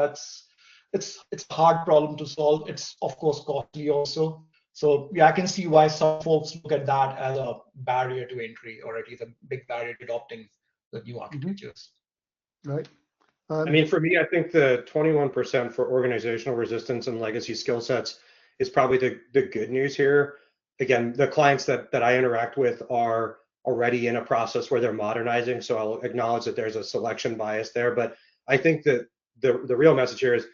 it's a hard problem to solve. It's of course costly also. So yeah, I can see why some folks look at that as a barrier to entry, or at least a big barrier to adopting the new architectures. Right. I mean, for me, I think the 21% for organizational resistance and legacy skill sets is probably the good news here. Again, the clients that I interact with are already in a process where they're modernizing, so I'll acknowledge that there's a selection bias there. But I think that the real message here is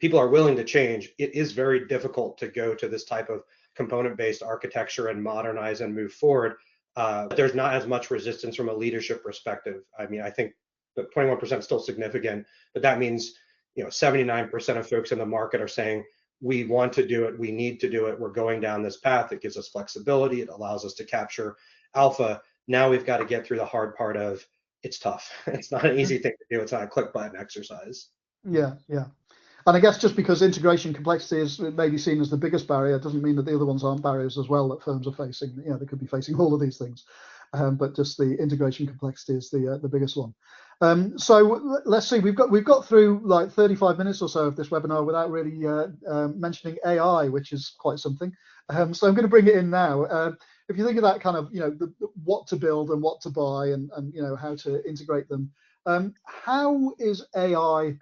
people are willing to change. It is very difficult to go to this type of component-based architecture and modernize and move forward. There's not as much resistance from a leadership perspective. I mean, I think the 21% is still significant, but that means 79% of folks in the market are saying we want to do it, we need to do it, we're going down this path. It gives us flexibility, it allows us to capture alpha. Now we've got to get through the hard part of it's tough. It's not an easy thing to do. It's not a click button exercise. Yeah. And I guess just because integration complexity is maybe seen as the biggest barrier doesn't mean that the other ones aren't barriers as well that firms are facing. They could be facing all of these things, but just the integration complexity is the biggest one. So let's see, we've got through like 35 minutes or so of this webinar without really mentioning AI, which is quite something. So I'm going to bring it in now. If you think of that kind of, what to build and what to buy and how to integrate them, how is AI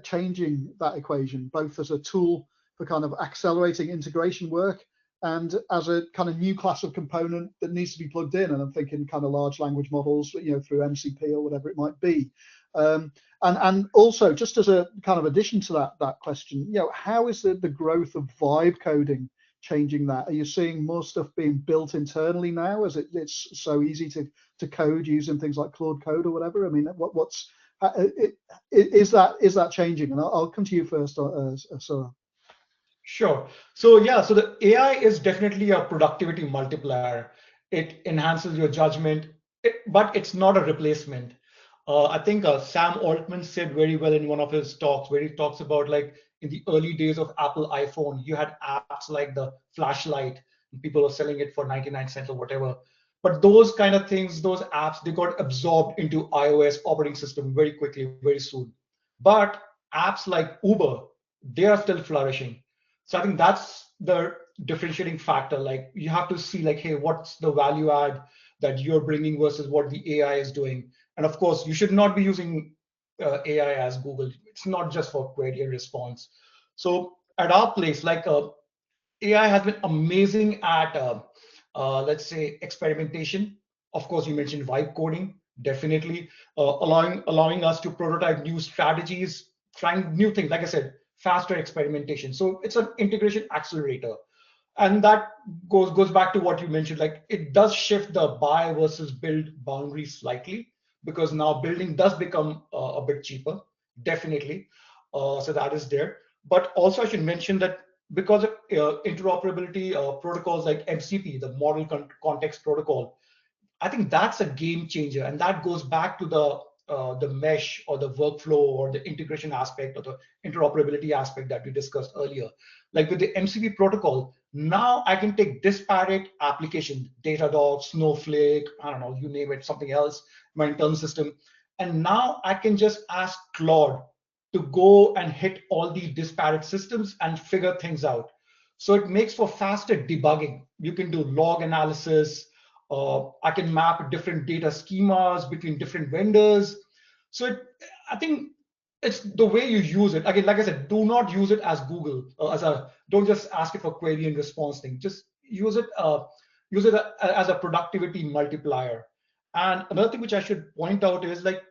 changing that equation, both as a tool for kind of accelerating integration work and as a kind of new class of component that needs to be plugged in? And I'm thinking kind of large language models, through MCP or whatever it might be. And also, just as a kind of addition to that question, how is the growth of vibe coding changing that? Are you seeing more stuff being built internally now, as it's so easy to code using things like Claude Code or whatever? I mean, is that changing? And I'll come to you first, Sarah. Sure. So yeah, so the AI is definitely a productivity multiplier. It enhances your judgment, but it's not a replacement. I think Sam Altman said very well in one of his talks, where he talks about, like, in the early days of Apple iPhone, you had apps like the flashlight, and people were selling it for 99 cents or whatever. But those kind of things, those apps, they got absorbed into iOS operating system very quickly, very soon. But apps like Uber, they are still flourishing. So I think that's the differentiating factor. Like, you have to see, like, hey, what's the value add that you're bringing versus what the AI is doing. And of course, you should not be using AI as Google. It's not just for query and response. So at our place, like, AI has been amazing at, let's say, experimentation. Of course, you mentioned vibe coding, definitely allowing us to prototype new strategies, trying new things. Like I said, faster experimentation. So it's an integration accelerator. And that goes back to what you mentioned, like, it does shift the buy versus build boundaries slightly, because now building does become a bit cheaper, definitely. So that is there. But also I should mention that because of interoperability protocols like MCP, the Model Context Protocol, I think that's a game changer. And that goes back to the the mesh or the workflow or the integration aspect or the interoperability aspect that we discussed earlier. Like with the MCP protocol, now I can take disparate applications, Datadog, Snowflake, I don't know, you name it, something else, my internal system. And now I can just ask Claude to go and hit all these disparate systems and figure things out. So it makes for faster debugging. You can do log analysis. I can map different data schemas between different vendors. So I think it's the way you use it. Again, like I said, do not use it as Google, don't just ask it for query and response thing. Just use it as a productivity multiplier. And another thing which I should point out is like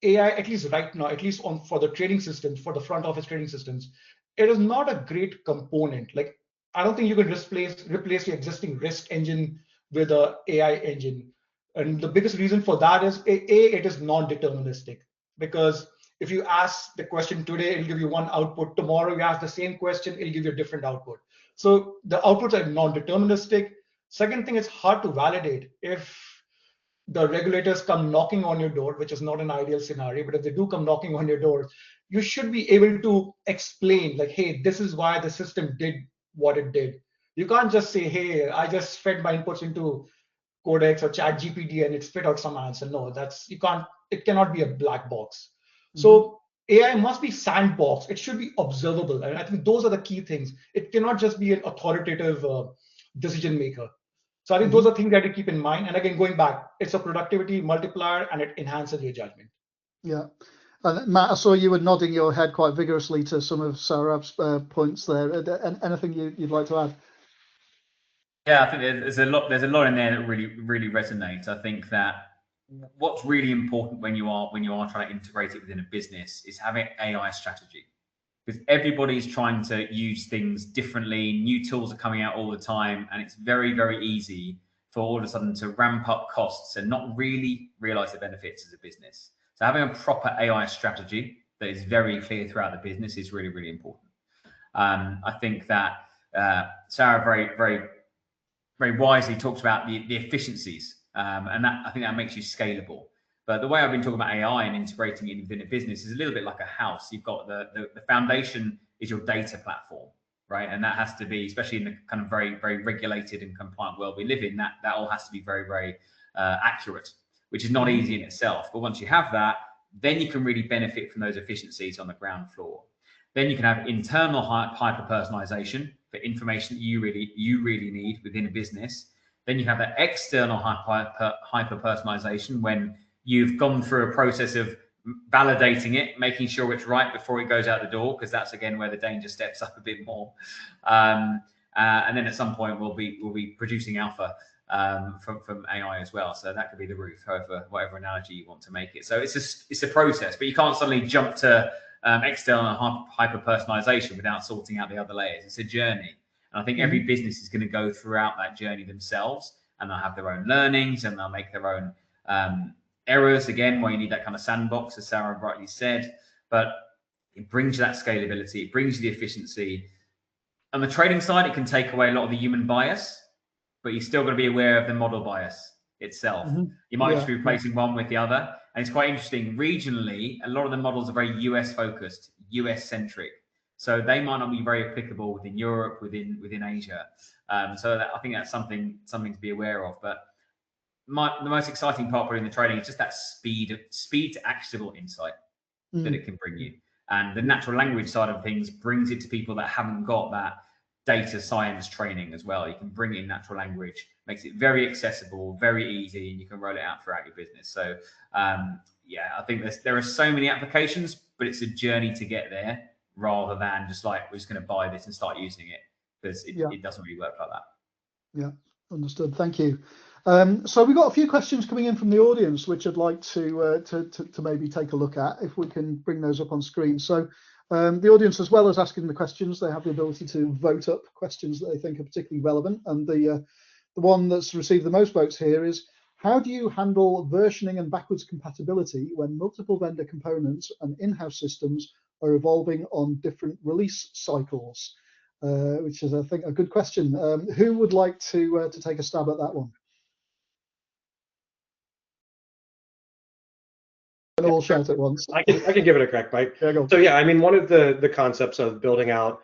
AI, at least right now, at least for the trading systems, for the front office trading systems, it is not a great component. Like I don't think you can replace the existing risk engine with a AI engine. And the biggest reason for that is it is non-deterministic, because if you ask the question today, it'll give you one output. Tomorrow you ask the same question, it'll give you a different output. So the outputs are non-deterministic. Second thing, it's hard to validate. If the regulators come knocking on your door, which is not an ideal scenario, but if they do come knocking on your door, you should be able to explain like, hey, this is why the system did what it did. You can't just say, hey, I just fed my inputs into Codex or Chat GPT and it spit out some answer. No, it cannot be a black box. So AI must be sandbox. It should be observable. And I think those are the key things. It cannot just be an authoritative decision maker. So I think those are things that you keep in mind. And again, going back, it's a productivity multiplier and it enhances your judgment. Yeah. And Matt, I saw you were nodding your head quite vigorously to some of Saurabh's points there. Anything you'd like to add? Yeah, I think there's a lot in there that really resonates. I think that what's really important when you are trying to integrate it within a business is having AI strategy, because everybody's trying to use things differently. New tools are coming out all the time, and it's very easy for all of a sudden to ramp up costs and not really realize the benefits as a business. So having a proper AI strategy that is very clear throughout the business is really important. I think that Sarah very wisely talks about the efficiencies, and that I think that makes you scalable. But the way I've been talking about AI and integrating it within a business is a little bit like a house. You've got the foundation is your data platform, right? And that has to be, especially in the kind of very regulated and compliant world we live in, that all has to be very accurate, which is not easy in itself. But once you have that, then you can really benefit from those efficiencies on the ground floor. Then you can have internal hyper personalization for information that you really need within a business. Then you have that external hyper personalization when you've gone through a process of validating it, making sure it's right before it goes out the door, because that's again where the danger steps up a bit more. And then at some point we'll be producing alpha from AI as well. So that could be the roof, whatever analogy you want to make it. So it's a process, but you can't suddenly jump to external hyper personalization without sorting out the other layers. It's a journey. And I think every business is going to go throughout that journey themselves, and they'll have their own learnings and they'll make their own errors, again, where you need that kind of sandbox, as Sarah rightly said. But it brings you that scalability, it brings you the efficiency. On the trading side, it can take away a lot of the human bias, but you're still going to be aware of the model bias itself. You might just be replacing one with the other. And it's quite interesting. Regionally, a lot of the models are very US focused, US centric. So they might not be very applicable within Europe, within Asia. So I think that's something to be aware of. But the most exciting part probably in the trading is just that speed to actionable insight that it can bring you. And the natural language side of things brings it to people that haven't got that data science training as well. You can bring in natural language, makes it very accessible, very easy, and you can roll it out throughout your business. So yeah, I think there are so many applications, but it's a journey to get there rather than just like, we're just going to buy this and start using it, because it doesn't really work like that. Yeah, understood. Thank you. So we've got a few questions coming in from the audience, which I'd like to maybe take a look at, if we can bring those up on screen. So the audience, as well as asking the questions, they have the ability to vote up questions that they think are particularly relevant. And the one that's received the most votes here is, how do you handle versioning and backwards compatibility when multiple vendor components and in-house systems are evolving on different release cycles? Which is, I think, a good question. Who would like to take a stab at that one? And all shout at once. I can give it a crack, Mike. Yeah, go. So yeah, I mean, one of the concepts of building out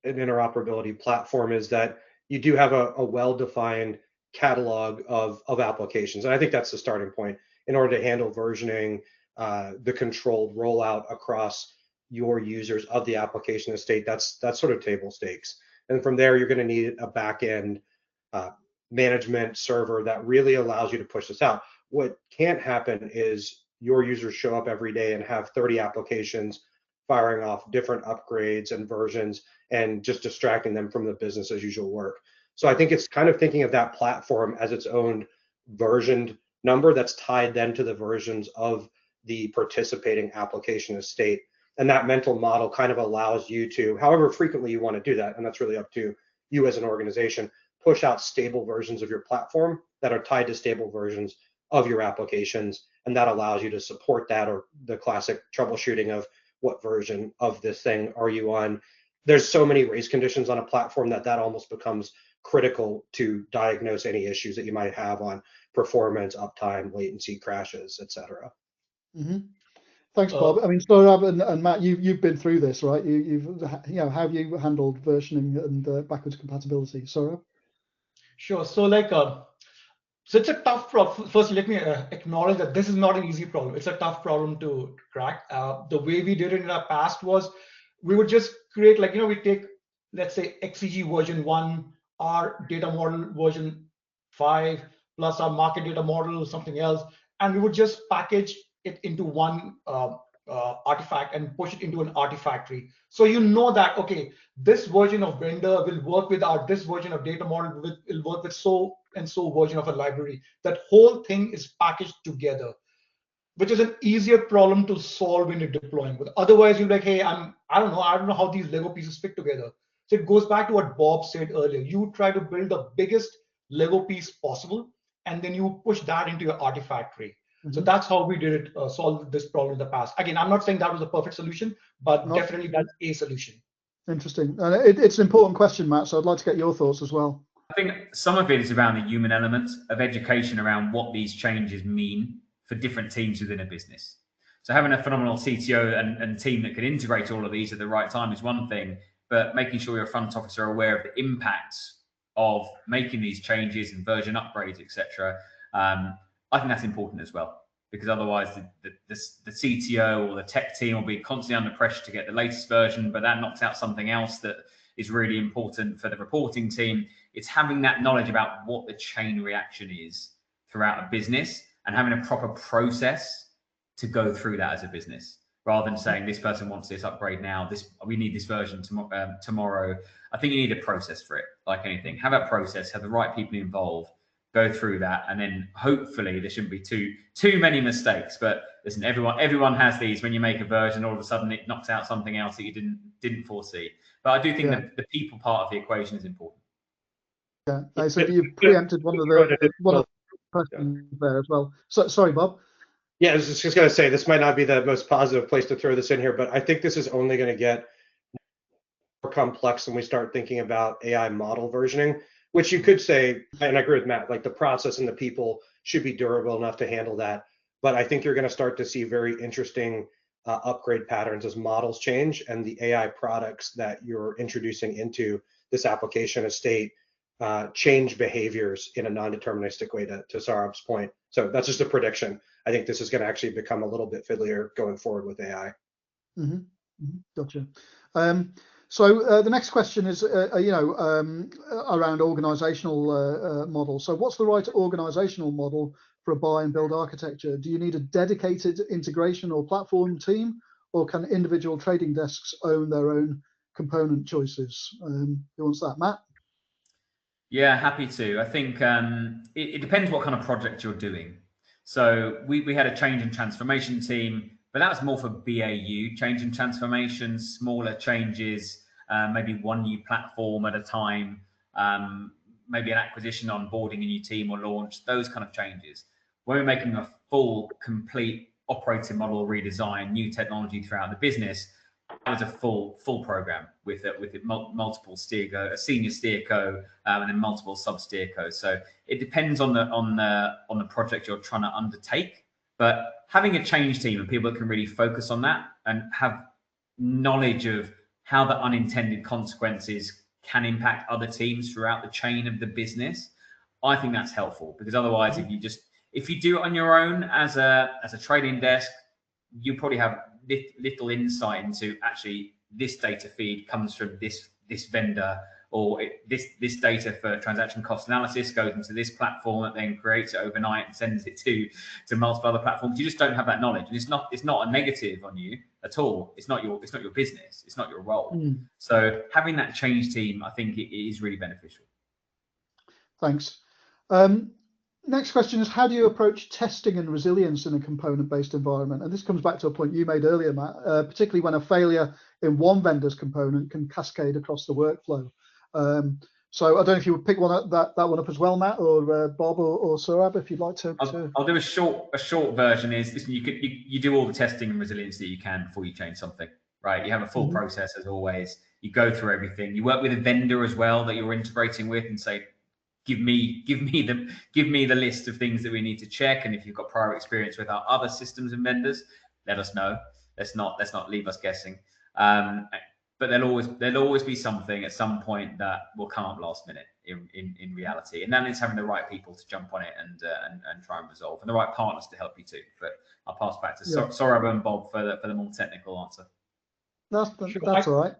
an interoperability platform is that you do have a well-defined catalog of applications. And I think that's the starting point in order to handle versioning, the controlled rollout across your users of the application estate. That's sort of table stakes. And from there, you're going to need a back-end management server that really allows you to push this out. What can't happen is your users show up every day and have 30 applications firing off different upgrades and versions and just distracting them from the business as usual work. So I think it's kind of thinking of that platform as its own versioned number that's tied then to the versions of the participating application estate. And that mental model kind of allows you to, however frequently you want to do that, and that's really up to you as an organization, push out stable versions of your platform that are tied to stable versions of your applications. And that allows you to support that, or the classic troubleshooting of what version of this thing are you on. There's so many race conditions on a platform that almost becomes critical to diagnose any issues that you might have on performance, uptime, latency, crashes, etc. Mm-hmm. Thanks, Bob. I mean, Saurabh and Matt, you've been through this, right? You've how have you handled versioning and backwards compatibility, Saurabh? Sure. So so it's a tough problem. First, let me acknowledge that this is not an easy problem. It's a tough problem to crack. The way we did it in our past was we would just create, we take, let's say, XCG version 1, our data model version 5, plus our market data model, something else, and we would just package it into one artifact and push it into an artifactory. So you know that, okay, this version of vendor will work with this version of data model will work with so and so version of a library. That whole thing is packaged together, which is an easier problem to solve when you're deploying. But otherwise, you're like, hey, I don't know how these Lego pieces fit together. So it goes back to what Bob said earlier. You try to build the biggest Lego piece possible, and then you push that into your artifactory. So that's how we did it, solve this problem in the past. Again, I'm not saying that was a perfect solution, but definitely that's a solution. Interesting. It's an important question, Matt, so I'd like to get your thoughts as well. I think some of it is around the human element of education around what these changes mean for different teams within a business. So having a phenomenal CTO and team that can integrate all of these at the right time is one thing, but making sure your front office are aware of the impacts of making these changes and version upgrades, etc. I think that's important as well, because otherwise the CTO or the tech team will be constantly under pressure to get the latest version, but that knocks out something else that is really important for the reporting team. It's having that knowledge about what the chain reaction is throughout a business and having a proper process to go through that as a business, rather than saying this person wants this upgrade now, we need this version tomorrow. I think you need a process for it, like anything. Have a process, have the right people involved, go through that, and then hopefully there shouldn't be too many mistakes. But listen, everyone has these. When you make a version, all of a sudden it knocks out something else that you didn't foresee. But I do think that the people part of the equation is important. Yeah, so you've preempted one of the questions there as well. So sorry, Bob. Yeah, I was just going to say, this might not be the most positive place to throw this in here, but I think this is only going to get more complex when we start thinking about AI model versioning, which you could say, and I agree with Matt, like the process and the people should be durable enough to handle that. But I think you're going to start to see very interesting upgrade patterns as models change and the AI products that you're introducing into this application estate change behaviors in a non-deterministic way, to Saurabh's point. So that's just a prediction. I think this is going to actually become a little bit fiddlier going forward with AI. Gotcha. So the next question is, around organizational models. So what's the right organizational model for a buy and build architecture? Do you need a dedicated integration or platform team, or can individual trading desks own their own component choices? Who wants that, Matt? Yeah, happy to. I think it depends what kind of project you're doing. So we had a change and transformation team, but that was more for BAU, change and transformation, smaller changes, maybe one new platform at a time, maybe an acquisition, onboarding a new team or launch, those kind of changes. When we're making a full, complete operating model redesign, new technology throughout the business, that was a full program with multiple steerco, a senior steerco, and then multiple sub steercos. So it depends on the project you're trying to undertake But having a change team and people that can really focus on that and have knowledge of how the unintended consequences can impact other teams throughout the chain of the business, I think that's helpful. Because otherwise, if you do it on your own as a trading desk, you probably have little insight into actually this data feed comes from this vendor, or this data for transaction cost analysis goes into this platform that then creates it overnight and sends it to multiple other platforms. You just don't have that knowledge, and it's not a negative on you at all. It's not your business. It's not your role. So having that change team, I think it is really beneficial. Thanks. Next question is, how do you approach testing and resilience in a component-based environment? And this comes back to a point you made earlier, Matt, particularly when a failure in one vendor's component can cascade across the workflow. So I don't know if you would pick that one up as well, Matt, or Bob, or Saurabh, if you'd like to. I'll do a short version. Is listen, you do all the testing and resilience that you can before you change something, right? You have a full process as always. You go through everything. You work with a vendor as well that you're integrating with, and say, give me the list of things that we need to check. And if you've got prior experience with our other systems and vendors, let us know. Let's not leave us guessing. But there'll always be something at some point that will come up last minute in reality, and then it's having the right people to jump on it and try and resolve, and the right partners to help you too. But I'll pass back to Saurabh and Bob for the more technical answer. That's all right.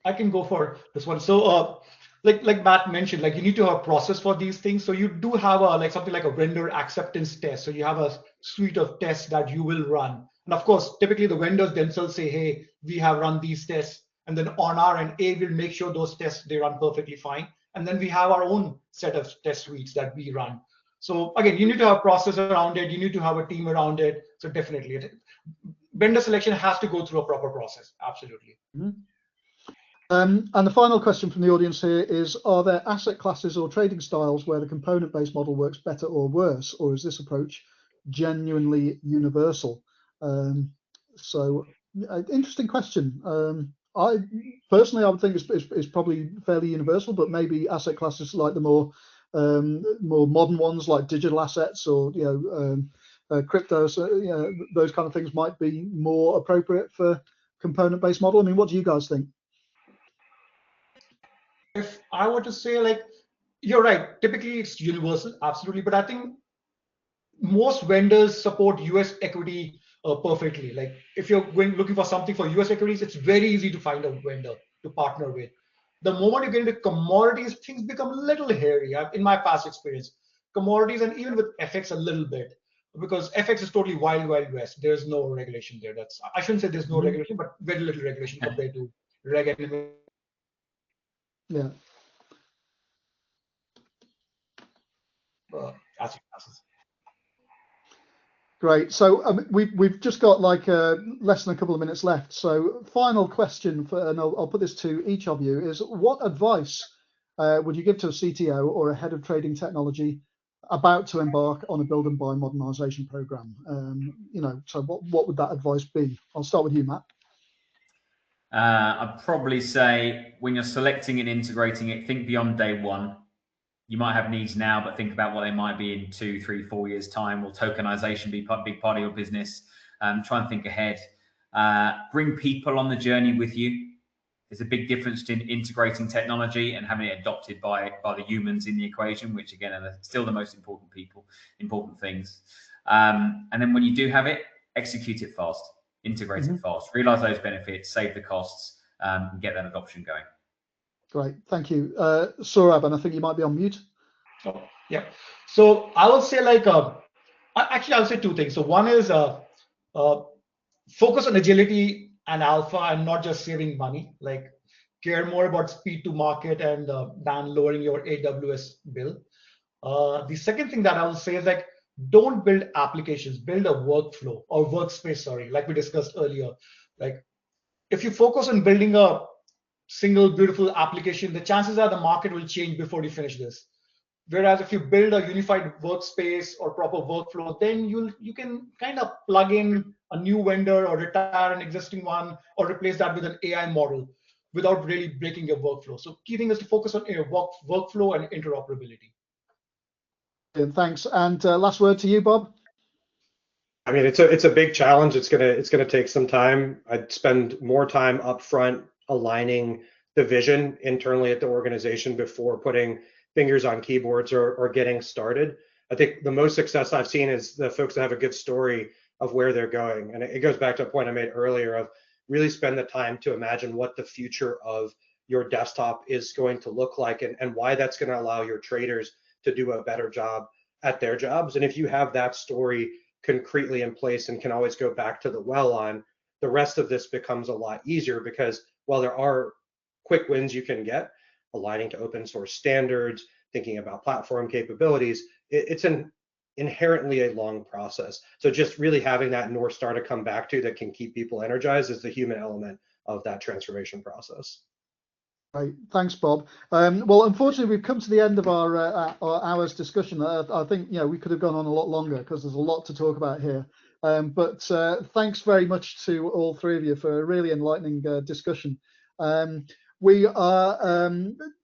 I can go for this one. So like Matt mentioned, like you need to have a process for these things. So you do have something like a vendor acceptance test. So you have a suite of tests that you will run. And of course, typically the vendors themselves say, hey, we have run these tests. And then on our end, we'll make sure those tests, they run perfectly fine. And then we have our own set of test suites that we run. So again, you need to have a process around it. You need to have a team around it. So definitely, vendor selection has to go through a proper process. Absolutely. And the final question from the audience here is, are there asset classes or trading styles where the component-based model works better or worse, or is this approach genuinely universal? So interesting question. I personally, I would think it's probably fairly universal, but maybe asset classes like the more modern ones, like digital assets or crypto, so those kind of things might be more appropriate for component-based model. I mean, what do you guys think? If I were to say, like, you're right, typically it's universal, absolutely, but I think most vendors support US equity perfectly. Like if you're looking for something for US equities, it's very easy to find a vendor to partner with. The moment you get into commodities, things become a little hairy. In my past experience, commodities and even with FX a little bit, because FX is totally wild west. There's no regulation there. I shouldn't say there's no regulation, but very little regulation compared to reg. Yeah. Great. So we've just got like less than a couple of minutes left. So final question, and I'll put this to each of you, is what advice would you give to a CTO or a head of trading technology about to embark on a build and buy modernization program? So what would that advice be? I'll start with you, Matt. I'd probably say when you're selecting and integrating it, think beyond day one. You might have needs now, but think about what they might be in 2, 3, 4 years' time. Will tokenization be a big part of your business? Try and think ahead. Bring people on the journey with you. There's a big difference in integrating technology and having it adopted by the humans in the equation, which again are still the most important things. And then when you do have it, execute it fast, integrate it fast, realize those benefits, save the costs, and get that adoption going. Great, thank you. Saurabh, and I think you might be on mute. Oh, yeah. So I will say actually I'll say two things. So one is focus on agility and alpha and not just saving money, like care more about speed to market and than lowering your AWS bill. The second thing that I will say is don't build applications, build a workflow or workspace, like we discussed earlier. Like if you focus on building a single beautiful application, the chances are the market will change before you finish this. Whereas if you build a unified workspace or proper workflow, then you can kind of plug in a new vendor or retire an existing one or replace that with an AI model without really breaking your workflow. So key thing is to focus on workflow and interoperability. Thanks. And last word to you, Bob. I mean, it's a big challenge. It's gonna take some time. I'd spend more time upfront aligning the vision internally at the organization before putting fingers on keyboards or getting started. I think the most success I've seen is the folks that have a good story of where they're going. And it goes back to a point I made earlier of really spend the time to imagine what the future of your desktop is going to look like and why that's going to allow your traders to do a better job at their jobs. And if you have that story concretely in place and can always go back to the well on, the rest of this becomes a lot easier because while there are quick wins you can get, aligning to open source standards, thinking about platform capabilities, it's an inherently a long process. So just really having that North Star to come back to that can keep people energized is the human element of that transformation process. Right, thanks, Bob. Well, unfortunately, we've come to the end of our hour's discussion. I think we could have gone on a lot longer because there's a lot to talk about here. But thanks very much to all three of you for a really enlightening discussion. We are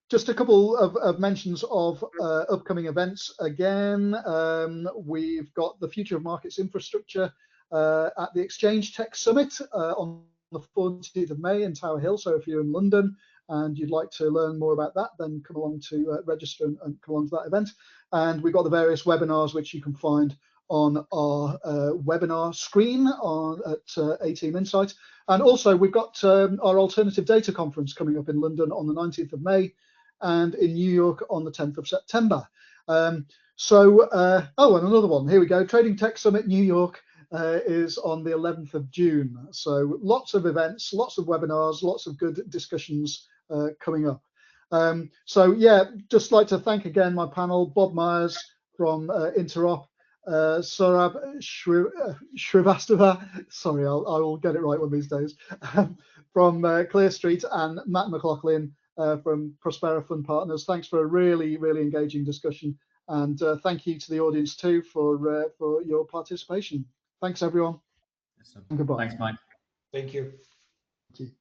just a couple of mentions of upcoming events. Again, we've got the Future of Markets Infrastructure at the Exchange Tech Summit on the 14th of May in Tower Hill. So if you're in London and you'd like to learn more about that, then come along to register and come along to that event. And we've got the various webinars which you can find on our webinar screen at A-Team Insight. And also we've got our Alternative Data Conference coming up in London on the 19th of May and in New York on the 10th of September. And another one, here we go, Trading Tech Summit New York is on the 11th of June. So lots of events, lots of webinars, lots of good discussions coming up. So yeah, just like to thank again my panel, Bob Myers from Interop, Saurabh Shrivastava, sorry, I will get it right one of these days, from Clear Street, and Matt McLaughlin from Prospera Fund Partners. Thanks for a really, really engaging discussion. And thank you to the audience too for your participation. Thanks, everyone. Awesome. Goodbye. Thanks, Mike. Thank you. Thank you.